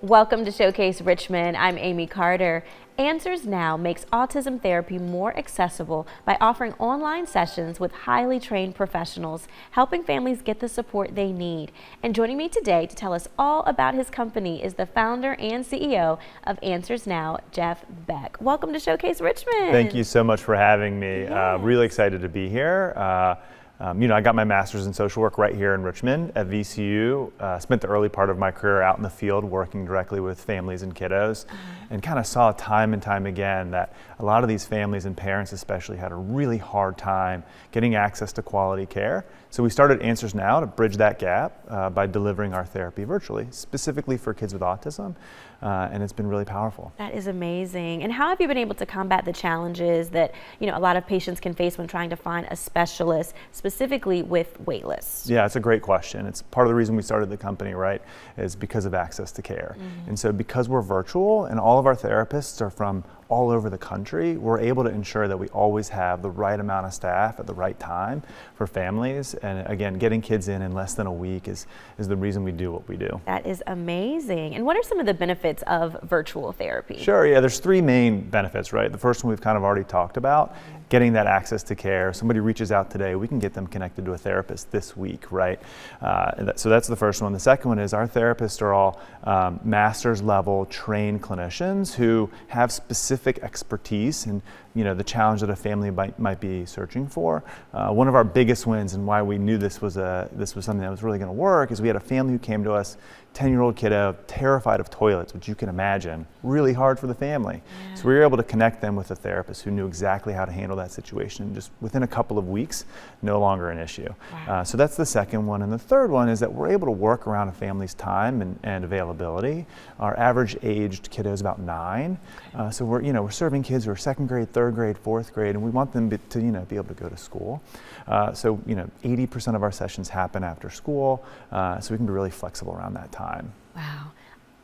Welcome to Showcase Richmond. I'm Amy Carter. Answers Now makes autism therapy more accessible by offering online sessions with highly trained professionals, helping families get the support they need. And joining me today to tell us all about his company is the founder and CEO of Answers Now, Jeff Beck. Welcome to Showcase Richmond. Thank you so much for having me. Yes. Really excited to be here. I got my master's in social work right here in Richmond at VCU. Spent the early part of my career out in the field working directly with families and kiddos, and kind of saw time and time again that a lot of these families and parents especially had a really hard time getting access to quality care. So we started Answers Now to bridge that gap by delivering our therapy virtually, specifically for kids with autism, and it's been really powerful. That is amazing. And how have you been able to combat the challenges that a lot of patients can face when trying to find a specialist, specifically with wait lists? Yeah, it's a great question. It's part of the reason we started the company, right, is because of access to care. And so because we're virtual and all of our therapists are from all over the country, we're able to ensure that we always have the right amount of staff at the right time for families. And again, getting kids in less than a week is the reason we do what we do. That is amazing. And what are some of the benefits of virtual therapy? Sure, yeah, there's three main benefits, right? The first one we've kind of already talked about, getting that access to care. Somebody reaches out today, we can get them connected to a therapist this week, right? So that's the first one. The second one is our therapists are all master's level trained clinicians who have specific expertise in the challenge that a family might be searching for. One of our biggest wins and why we knew this was something that was really going to work is we had a family who came to us, 10-year-old kiddo, terrified of toilets, which you can imagine, really hard for the family. Yeah. So we were able to connect them with a therapist who knew exactly how to handle that situation. Just within a couple of weeks, no longer an issue. Wow. So that's the second one. And the third one is that we're able to work around a family's time and availability. Our average aged kiddo is about 9. Okay. So we're serving kids who are 2nd grade, 3rd grade, 4th grade, and we want them to be able to go to school. So 80% of our sessions happen after school, so we can be really flexible around that time. Wow.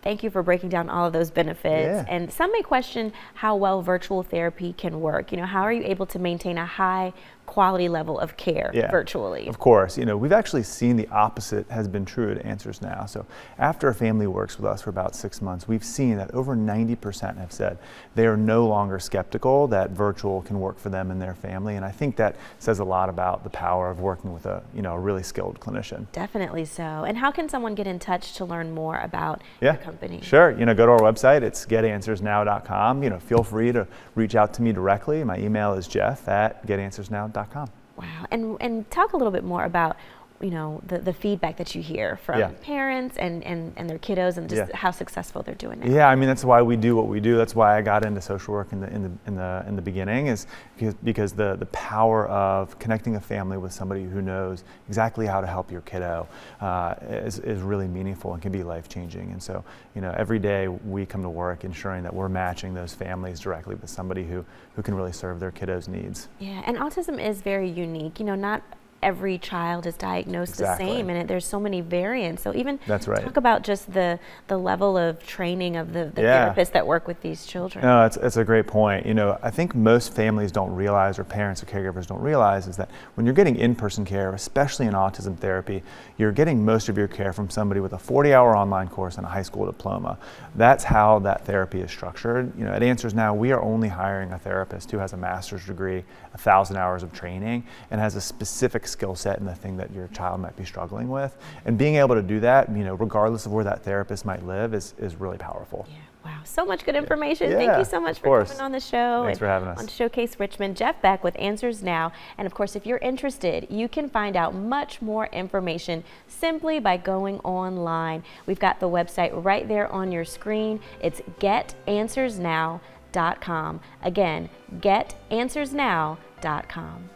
Thank you for breaking down all of those benefits. Yeah. And some may question how well virtual therapy can work. How are you able to maintain a high quality level of care virtually? Of course, we've actually seen the opposite has been true at Answers Now. So after a family works with us for about 6 months, we've seen that over 90% have said they are no longer skeptical that virtual can work for them and their family. And I think that says a lot about the power of working with a really skilled clinician. Definitely so. And how can someone get in touch to learn more about your company? Sure. Go to our website. It's getanswersnow.com. Feel free to reach out to me directly. My email is jeff@getanswersnow.com. Wow. And talk a little bit more about the feedback that you hear from parents and their kiddos and just how successful they're doing now. Yeah, I mean that's why we do what we do. That's why I got into social work in the beginning, is because the power of connecting a family with somebody who knows exactly how to help your kiddo is really meaningful and can be life changing. And so every day we come to work ensuring that we're matching those families directly with somebody who can really serve their kiddos' needs. Yeah, and autism is very unique. Not every child is diagnosed the same, and there's so many variants. So even talk about just the level of training of the therapists that work with these children. No, it's a great point. I think most families don't realize, or parents or caregivers don't realize, is that when you're getting in-person care, especially in autism therapy, you're getting most of your care from somebody with a 40-hour online course and a high school diploma. That's how that therapy is structured. At Answers Now, we are only hiring a therapist who has a master's degree, 1,000 hours of training, and has a specific skill set in the thing that your child might be struggling with. And being able to do that, regardless of where that therapist might live, is really powerful. Yeah. Wow, so much good information. Thank you so much for coming on the show. Thanks for having us. On Showcase Richmond, Jeff Beck with Answers Now. And of course, if you're interested, you can find out much more information simply by going online. We've got the website right there on your screen. It's getanswersnow.com. Again, getanswersnow.com.